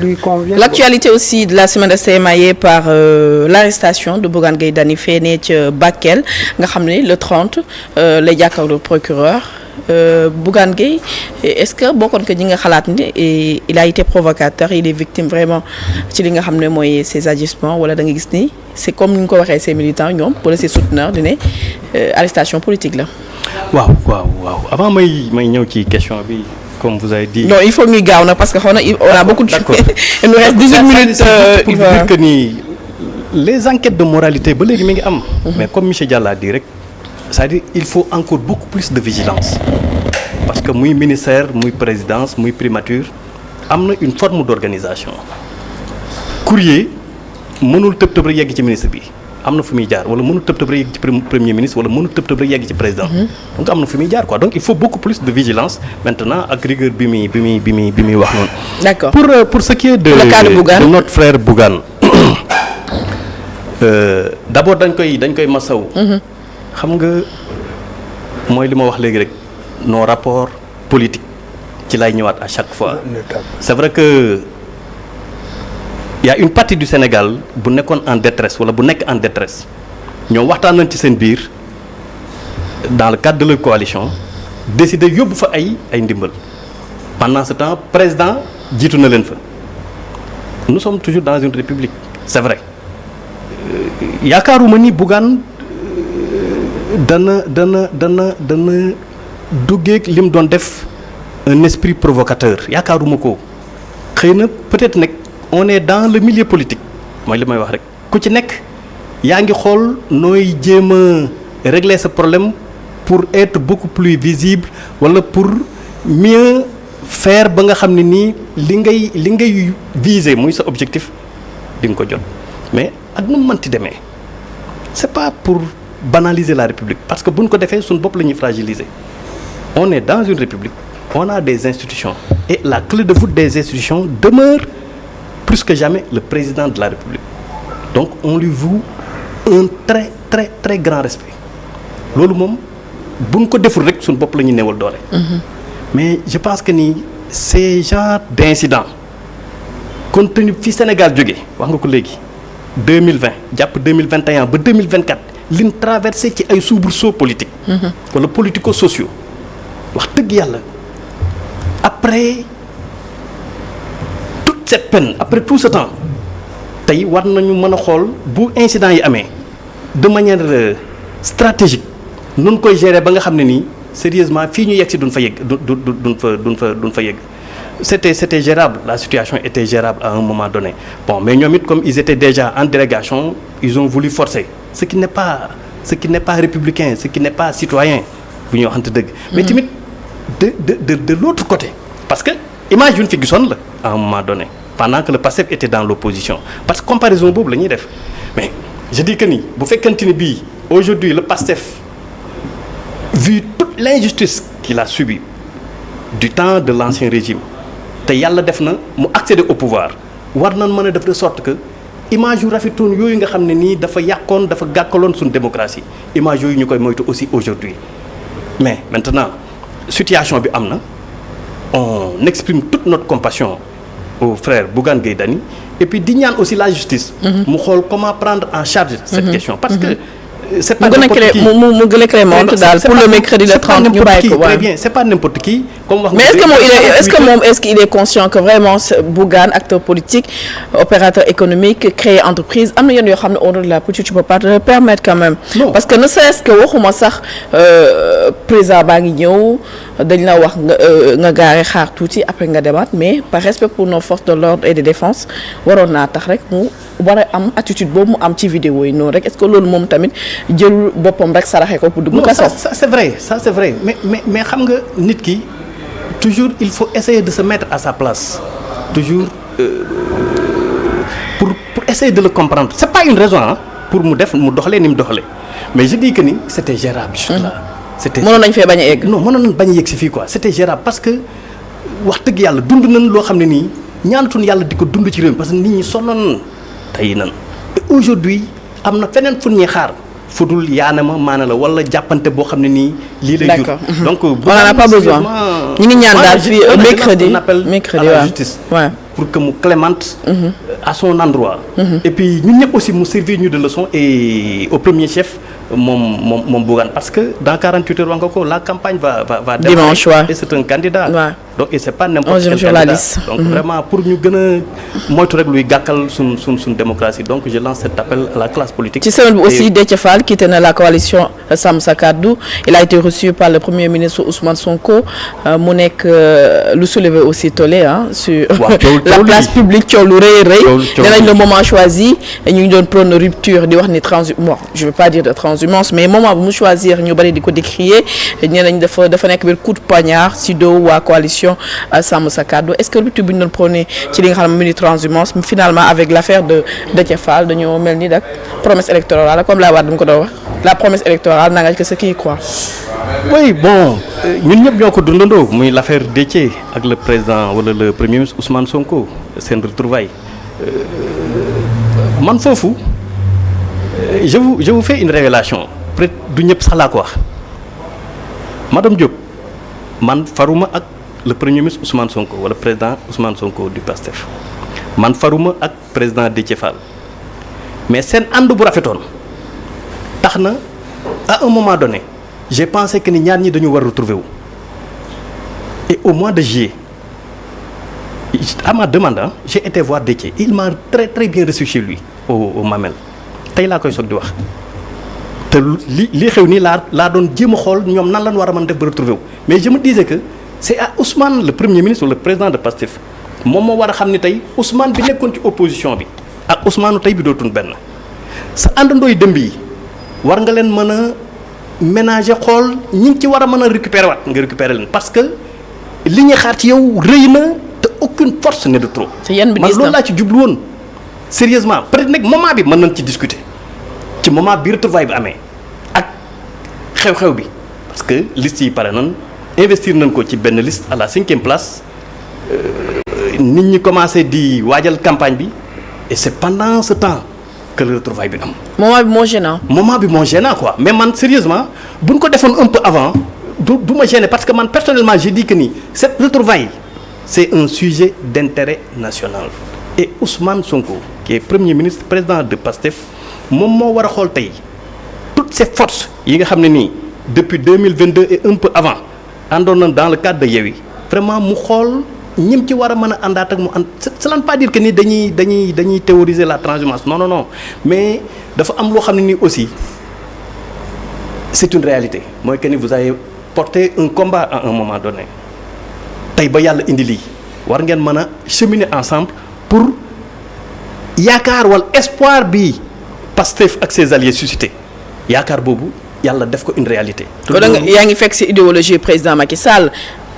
lui convient. L'actualité aussi de la semaine est émaillée par l'arrestation de Bougane Gueye Dany fee ne ca Bakel nga xam ne le 30 lay jàkkaarloo procureur Bougane Gueye est-ce que bokkoon ko ñi nga xalaat ni il a été provocateur, il est victime vraiment ci li nga xam ne mooy ses agissements, wala da nga gis ni c'est comme ni ñu ko waxee ses militants ñoom wala ses souteneurs di ne arrestation politique la. waaw avant may ñëw ci question bi. Comme vous avez dit. Non, il faut ñuy gaaw na parce que on a beaucoup de d'accord. Il nous reste 18 minutes. Pour dire que ni les enquêtes de moralité ba léegi mi ngi am. Mais comme monsieur Diallo a dit rek, c'est-à-dire il faut encore beaucoup plus de vigilance. Parce que muy ministère, muy présidence, muy primature am na une forme d'organisation. Courrier mënul tëb rek yegg ci ministre bi. am na fu muy jaar wala mënul tëb rek yegg ci premier ministre wala mënul tëb rek yegg ci président. Donc am na fu muy jaar quoi, donc il faut beaucoup plus de vigilance maintenant ak rigueur bi muy wax noonu. D'accord. Pour ce qui est de notre frère Bougane. D'abord dañ koy masaw. Xam nga mooy li ma wax léegi rek nos rapports politiques ci lay ñëwaat à chaque fois. C'est vrai que il y a une partie du Sénégal bu nekkoon en détresse wala bu nekk en détresse ñoom waxtaan nañ ci seen biir dans le cadre de leur coalition décider yóbbu fa ay ndimbal. Pendant ce temps président jiitu na leen fa. Nous sommes toujours dans une république, c'est vrai. Yaakaaruma ni Bougane dana duggeeg li mu doon def un esprit provocateur yaakaaruma ko xëy na peut-être nag. On est dans le milieu politique mooy li may wax rek ku ci nekk yaa ngi xool nooy jéem a régler ce problème pour être beaucoup plus visible wala pour mieux faire ba nga xam ne nii li ngay viser muy sa objectif di nga ko jot mais ak nu mu mënti demee c'est pas pour banaliser la République parce que buñ ko defee suñ bopp la ñuy fragiliser. On est dans une République, on a des institutions et la clé de voûte des institutions demeure plus que jamais le président de la République. Donc on lui voue un très très très grand respect. Loolu moom buñ ko deful rek suñu bopp la ñu newal doole. Mais je pense que ni ces genres d'incidents compte tenu fi Sénégal jógee wax nga ko léegi 2020 jàpp 2021 ba 2024 liñ traversé ci ay soubresauts politiques. wala politico-sociaux wax dëgg yàlla après toute cette peine après tout ce temps tey war nañu mën a xool bu incident yi amee de manière stratégique nun koy gérer ba nga xam ne nii sérieusement fii ñu yegg si duñ fa yegg duñ fa yegg c'était gérable, la situation était gérable à un moment donné. Bon, mais ñoom it comme ils étaient déjà en délégation, ils ont voulu forcer ce qui n'est pas républicain, ce qui n'est pas citoyen bu ñu waxante dëgg. Mais tamit de l'autre côté parce que image yu ñu fi gisoon la à un moment donné pendant que le PASTEF était dans l'opposition parce que comparaison boobu la ñuy def mais je dis que ni bu fekkante ni bii aujourd'hui le PASTEF vu toute l'injustice qu'il a subie du temps de l'ancien régime te yàlla def na mu accéder au pouvoir war nañ mën a def de sorte que image yu rafetoon yooyu nga xam ne nii dafa yàqoon dafa gàkkaloon suñu démocratie image yooyu ñu koy moytu aussi aujourd'hui mais maintenant situation bi am na on exprime toute notre compassion au frère Bougane Gueye Dany et puis di ñaan aussi la justice mu xool comment prendre en charge cette question parce que c'est pas n'importe qui mu gën a clémente daal pour le mercredi le 30 ñu bàyyi ko très bien c'est pas n'importe qui comme wax mais est-ce qu'il est conscient que vraiment Bougane acteur politique opérateur économique créer entreprise am na yenn yoo xam ne au delà de la politique tu peux pas te permettre quand même non. Parce que ne serait-ce que waxuma sax président baa ngi ñëw dañ la wax nga gaare xaar tuuti après nga demaat mais par respect pour nos forces de l'ordre et de défense waroon naa tax rek mu war a am attitude boobu mu am ci vidéo yi noonu rek est-ce que loolu moom tamit jël boppam rek saraxe ko pour dugg kaso. ça c'est vrai mais xam nga nit ki toujours il faut essayer de se mettre à sa place toujours pour essayer de le comprendre c'est pas une raison pour mu doxalee ni mu doxalee mais je dis que ni c'était gérable juste là. mënoon nañ fee bañ a egg. non mënoon nañ bañ a yegg si fii quoi c'était gérable parce que wax dëgg yàlla dund nañ loo xam ne nii ñaanatuñ yàlla di ko dund ci réew mi parce que nit ñi sonnoon tey nan et aujourd'hui am na feneen fu ñuy xaar fudul yaanama maana la wala jàppante boo xam ne nii lii lay jur. donc on n'en a pas besoin ñu ngi ñaan daal fii mercredi à la justice pour que mu clémente à son endroit. et puis ñun ñëpp aussi mu servir ñu de leçon et au premier chef moom Bougane parce que dans 48 heures wax nga ko la campagne va dimanche et c'est un candidat. donc et c'est pas n'importe quel candidat donc vraiment pour ñu gën a moytu rek luy gàkkal suñ démocratie donc je lance cet appel à la classe politique. ci semaine bi aussi Déthié Fall quitté na la coalition Sàmm Sa Kàddu il a été reçu par le premier ministre Ousmane Sonko mu nekk lu soulever aussi tollé sur la place publique coow lu rëy rëy nee nañ le moment choisi ñu ngi doon prône rupture di wax ni je veux pas dire de transhumance mais moment bu mu choisir ñu bari di ko décrier nee nañ dafa nekk benn coup de poignard si doo waa coalition Sàmm Sa Kàddu est-ce que rupture bi ñu doon prôné ci li nga xam ne mu ni transhumance finalement avec l'affaire de Déthié Fall dañoo mel ni dak promesse électorale comme la Wade mu ko doon wax la promesse électorale n'engage que ceux qui y croient. oui bon ñun ñëpp ñoo ko dundandoo muy l'affaire Déthié ak le président wala le premier ministre Ousmane Sonko seen retrouvailles man foofu je vous fais une révélation peut-être du ñëpp sax laa ko wax madame Diop man faruma ak le premier ministre Ousmane Sonko wala président Ousmane Sonko du PASTEF man faruma ak président Déthié Fall mais seen ànd bu rafetoon tax na à un moment donné j'ai pensé que ni ñaar ñi dañu war a retrouver wu et au mois de juillet à ma demande j'ai été voir Déthié il m'a très très bien reçu chez lui au Mamel tey laa koy soog di wax te li xew nii laa doon jéem a xool ñoom nan lañ war a mën def ba retrouver wu mais je me disais que c'est à Ousmane le premier ministre ou le président de PASTEF moom moo war a xam ni tey Ousmane bi nekkoon ci opposition bi ak Ousmane tey bi dootuñ benn sa àndandooy dëmb yi war nga leen mën a ménager xool ñi ngi ci war a mën a récupérer waat nga récupérer leen parce que li ñuy xaar ci yow rëy na te aucune force n'est de trop. man loolu laa ci jublu woon sérieusement peut-être nag moment bi mën nañ ci discuter ci moment bi retrouvaille bi amee ak xew-xew bi parce que liste yi pare nañ investir nañ ko ci benn liste à la 5e place nit ñi commencé di waajal campagne bi et c'est pendant ce temps que le retrouvaille bi am. moment bi moo gênant quoi mais man sérieusement bu ñu ko defoon un peu avant du ma gêner parce que man personnellement j'ai dit que ni cette retrouvaille c'est un sujet d'intérêt national et Ousmane Sonko qui est premier ministre président de PASTEF moom moo war a xool tey toutes ces forces yi nga xam ne nii depuis 2022 et un peu avant àndoon na dans le cadre de Yewwi vraiment mu xool ñim ci war a mën a àndaat ak mu ànd cela ne veut pas dire que ni dañuy théoriser la transhumance non mais dafa am loo xam ne nii aussi c'est une réalité mooy que ni vous avez porté un combat à un moment donné tey ba yàlla indi lii war ngeen mën a cheminer ensemble pour yaakaar wala espoir bi PASTEF ak ses alliés suscité yaakaar boobu yàlla def ko une réalité. kon yaa ngi fekk ci idéologie président Macky Sall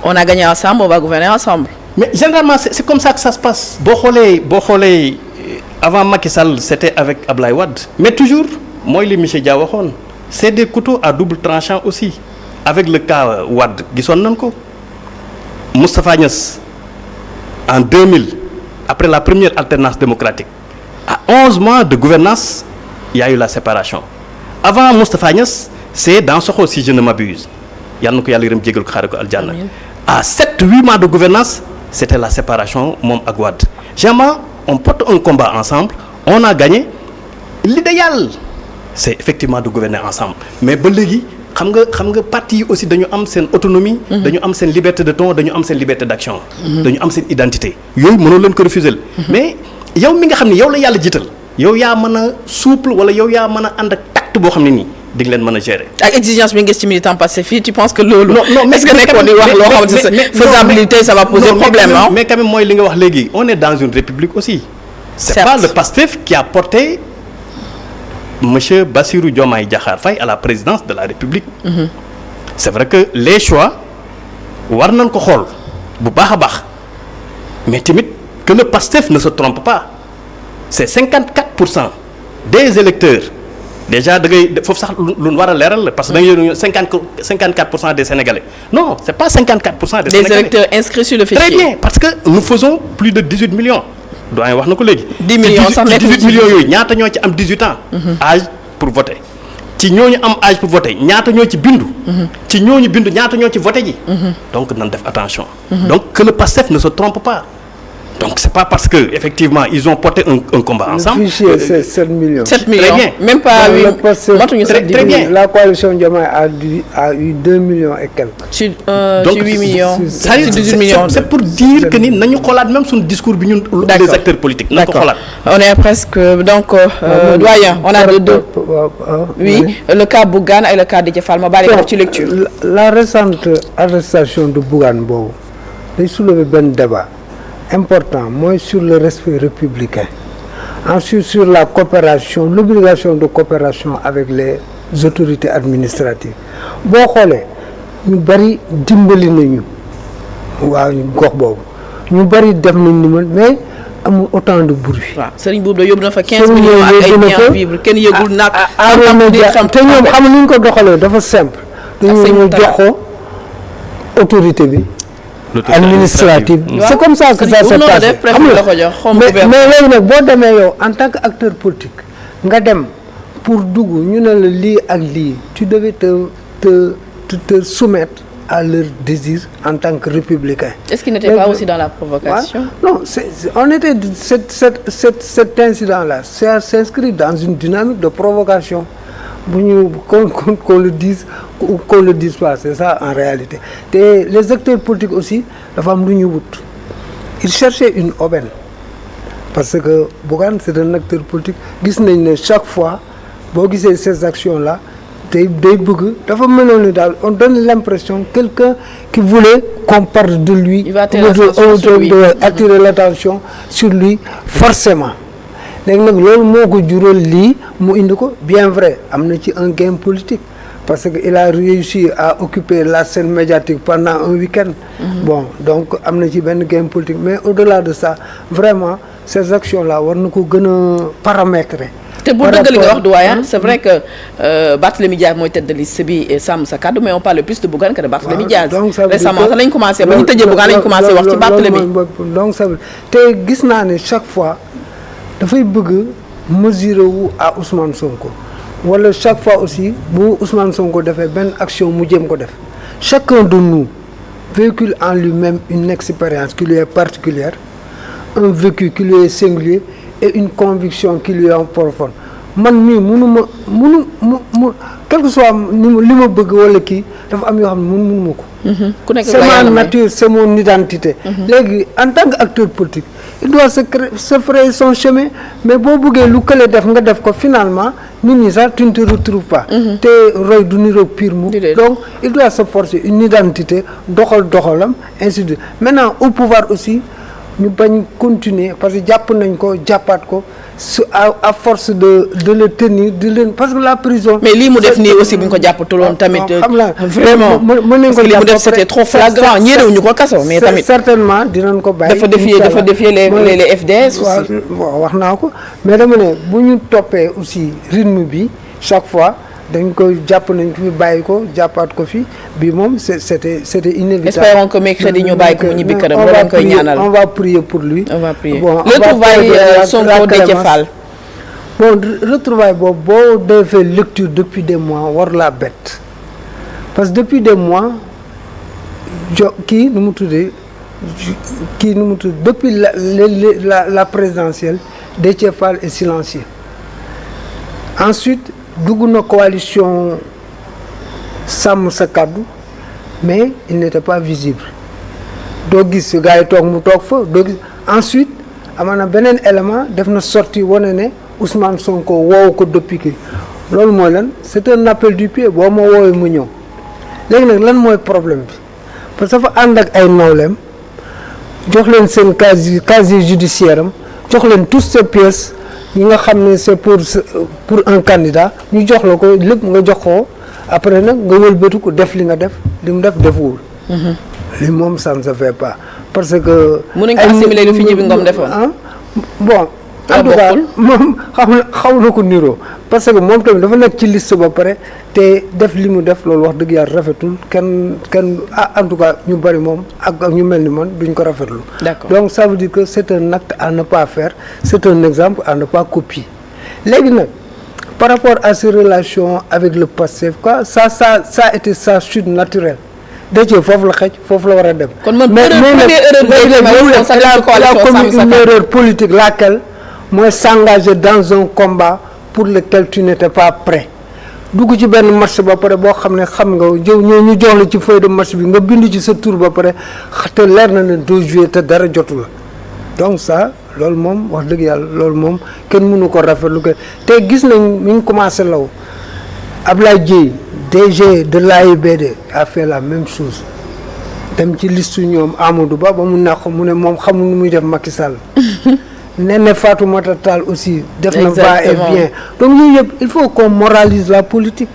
on a gagné ensemble on va gouverner ensemble. mais généralement c'est comme ça que ça se passe. boo xoolee avant Macky Sall c'était avec Ablaye Wade mais toujours mooy li monsieur Dia waxoon c'est des couteaux à double tranchant aussi avec le cas Wade gisoon nañ ko Moustapha Niasse en 2000 après la première alternance démocratique à 11 mois de gouvernance il y a eu la séparation avant Moustapha Niasse c'est Dansokho si je ne m'abuse yàlla na ko yàlla yërëm jégal ko xaare ko aljanna à 7-8 mois de gouvernance c'était la séparation moom ak Wade généralement on porte un combat ensemble on a gagné l'idéal c'est effectivement de gouverner ensemble mais ba léegi xam nga parti yi aussi dañu am seen autonomie dañu am seen liberté de ton dañu am seen liberté d'action dañu am seen identité yooyu mënoo leen ko refuser mais yow mi nga xam ne yow la yàlla jiital yow yaa mën a souple wala yow yaa mën a ànd ak tact boo xam ne nii di nga leen mën a gérer. ak exigence bi nga gis ci militant passé fii tu penses que loolu. non est-ce que nekkoon di wax loo xamante ne faisabilité ça va poser problème non mais quand même mooy li nga wax léegi on est dans une république aussi. c'est pas le PASTEF qui a porté monsieur Bassirou Diomaye Diakhar Faye à la présidence de la République. c'est vrai que les choix war nañ ko xool bu baax a baax mais tamit que le PASTEF ne se trompe pas c'est 54% des électeurs. déjà da ngay foofu sax lu war a leeral la parce que da ngay 54% des Sénégalais non c'est pas 54% des Sénégalais. des électeurs inscrits sur le fichier. très bien parce que nous faisons plus de 18 millions. doyen wax na ko léegi. 10 millions sax nekk 18 millions yooyu ñaata ñoo ci am 18 ans. âge pour voter ci ñooñu am âge pour voter ñaata ñoo ci bindu. ci ñooñu bindu ñaata ñoo ci voté ji. donc nan def attention. donc que le PASTEF ne se trompe pas. donc c'est pas parce que effectivement ils ont porté un combat ensemble. Le fichier c'est 7 millions. 7 millions. Très bien. Même pas 8. Matuñu très bien. La coalition Diomaye a eu 2 millions et quelques. Sur donc 8 millions. c'est-à-dire sur 18 millions. c'est pour dire que ni nañu xoolaat même suñu discours bi ñun. D'accord. les acteurs politiques nañu ko D'accord. xoolaat. On est presque donc doyen on a deux. Oui le cas Bougane et le cas Déthié Fall ma bàyyi ko ci lecture. La récente arrestation de Bougane boobu day soulever benn débat important mooy sur le respect républicain ensuite sur la coopération l'obligation de coopération avec les autorités administratives boo xoolee ñu bari dimbali nañu waaw gox boobu ñu bari def nañ ni man mais amul autant de bruit. waaw Serigne Boubou da yóbbu na fa 15 millions ak ay biens vivres kenn yëgul nag. te ñoom xam ni ñu ko doxalee dafa simple. dañu ñu jox ko autorité bi. administrative. C'est comme ça que ça se passe. mais léegi nag boo demee yow en tant que acteur politique nga dem pour dugg ñu ne la lii ak lii tu devais te soumettre à leur désir en tant que républicain. Est-ce qu'il n'était pas aussi dans la provocation? Ouais. Non, on était cet incident-là, ça s'inscrit dans une dynamique de provocation. Qu'on le dise ou qu'on le dise pas, c'est ça en réalité. Et les acteurs politiques aussi, la femme du Newwood, ils cherchaient une aubaine. Parce que Bougane, c'est un acteur politique. Chaque fois, ces actions-là, on donne l'impression quelqu'un qui voulait qu'on parle de lui, attirer l'attention sur lui, forcément. léegi nag loolu moo ko jural lii mu indi ko bien vrai am na ci un gain politique parce que il a réussi à occuper la scène médiatique pendant un week-end. Bon donc am na ci benn gain politique mais au-delà de ça vraiment ces actions là war na ko gën a paramétrer. te bu dëgg li nga wax doyen c'est vrai que Barthélémy Diaz mooy tête de liste bi sàmm sa kàddu mais on parle plus de Bougane que de Barthélémy Diaz. récemment sax lañ commencé ba ñu tëjee Bougane lañ commencé wax ci Barthélémy. donc ça te gis naa ne chaque fois. dafay bëgg mesurer wu à Ousmane Sonko wala chaque fois aussi bu Ousmane Sonko defee benn action mu jéem ko def chacun de nous véhicule en lui-même une expérience qui lui est particulière un vécu qui lui est singulier et une conviction qui lui est profonde man mii munu quel que soit li ma bëgg wala kii dafa am yoo xam ne mënuma ko. C'est ma nature, c'est mon identité. Léegi en tant qu'acteur politique il doit se frayer son chemin mais boo bëggee lu kële def nga def ko finalement nit ñi sax tu ne te retrouves pas. te roy du niroog pire mu. Donc il doit se forcer une identité doxalam ainsi de suite. Maintenant au pouvoir aussi ñu bañ continuer parce que jàpp nañ ko jàppaat ko à force de le tenir de leen parce que la prison. mais lii mu def nii aussi bu ñu ko jàppatuloon tamit. vraiment parce que li mu def c'était trop flagrant ñeerewuñu ko kaso mais tamit. certainement dinañ ko bàyyi. dafa défier les FDS aussi. waaw wax naa ko mais dama ne bu ñu toppee aussi rythme bi chaque fois dañ ko jàpp nañ ko fi bàyyi ko jàppaat ko fi bi moom c'était inévitable. espérons que mercredi ñu bàyyi ko mu ñibbi këram loolu lañ koy ñaanal. on va prier pour lui. on va prier bon retrouvailles Sonko Déthié Fall. bon retrouvailles boobu boo defee lecture depuis des mois war laa bett parce que depuis des mois kii nu mu tuddee depuis la présidentielle Déthié Fall est silencieux. Ensuite dugg na coalition sàmm sa kàddu mais il n'était pas visible doo gis gars yi toog mu toog fa doo gis ensuite amaana beneen élément def na sortie wane ne Ousmane Sonko woowu ko depuis que loolu mooy lan c'est un appel du pied boo ma woowee mu ñëw léegi nag lan mooy problème bi parce que dafa ànd ak ay nawleem jox leen seen casier judiciaire am jox leen toutes ces pièces yi nga xam ne c'est pour un candidat ñu jox la ko lépp nga jox ko après nag nga wëlbatu ko def li nga def li mu def defuwul. li moom ça ne se fait pas parce que. mën nañu ko assimiler lu fi Djibi Ngom defoon. bon. en tout cas moom xaw na ko niroo parce que moom tamit dafa nekk ci liste ba pare te def li mu def loolu wax dëgg yàlla rafetul kenn en tout cas ñu bari moom ak ñu mel ni man duñ ko rafetlu. D'accord. Donc ça veut dire que c'est un acte à ne pas faire c'est un exemple à ne pas copier léegi nag par rapport à ses relations avec le Pastef quoi ça a été sa chute naturelle Déthié foofu la xëj foofu la war a dem. kon man erreur commis une erreur politique laquelle mooy s'engager dans un combat pour lequel tu n'étais pas prêt dugg ci benn match ba pare boo xam ne xam nga jëw ñu jox la ci feuille de match bi nga bind ci sa tour ba pare te leer na ne doo jouer te dara jotu la donc ça loolu moom wax dëgg yàlla loolu moom kenn mënu ko rafetlu ko te gis nañ mi ngi commencé law Ablaye Dièye DG de l'AIBD a fait la même chose dem ci liste ñoom Amadou Ba ba mu naq mu ne moom xamul nu muy def Macky Sall Néné Fatoumata Tall aussi def na va et vient donc yooyu yëpp il faut qu'on moralise la politique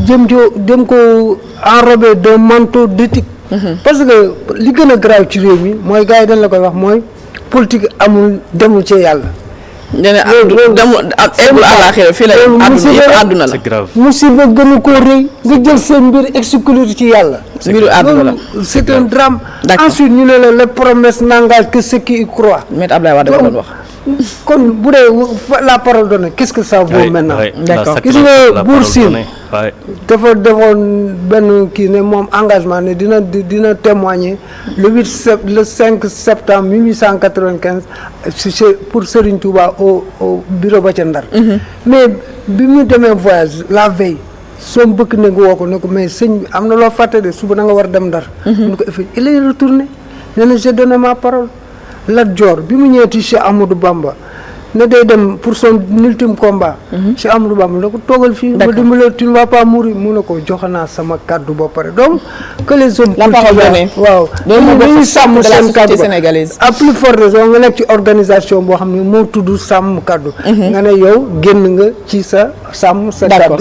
jëm ko enrobé d'un manteau d'éthique parce que li gën a grave ci réew mi mooy gars yi dañ la koy wax mooy politique amul demul ci yàlla demul àllaaxira fii la àdduna la c'est grave musiba gënu koo rëy nga jël seen mbir exclure ci yàlla mbiru àdduna la c'est un drame D'accord. ensuite ñu ne la les promesses n'engagent que ceux qui y croient Maître Abdoulaye Wade dafa doon wax kon bu dee la parole donnée qu'est-ce que ça vaut maintenant D'accord. gis nga Bour Sine dafa defoon benn kii ne moom engagement ne dina témoigner le 5 septembre 1895 pour Serigne Touba au bureau ba ca Ndar mais bi mu demee voyage la veille soo bëgg ne nga woo ko ne ko mais sëñ bi am na loo fàtte de suba da nga war a dem Ndar mun ko effet il est retourné nee na j'ai donné ma parole Lat Dior bi mu ñëwee ci Cheikh Amadou Bamba ne day dem pour son ultime combat Cheikh Amadou Bamba ne ko toogal fii ma dimbale tu ne vas pas mourir mu ne ko joxe naa sama kaddu ba pare donc que les hommes la parole donnée waaw dañuy sàmm seen kaddu sénégalaise à plus forte raison nga nekk ci organisation boo xam ne moo tudd sàmm kaddu nga ne yow génn nga ci sa sàmm sa kaddu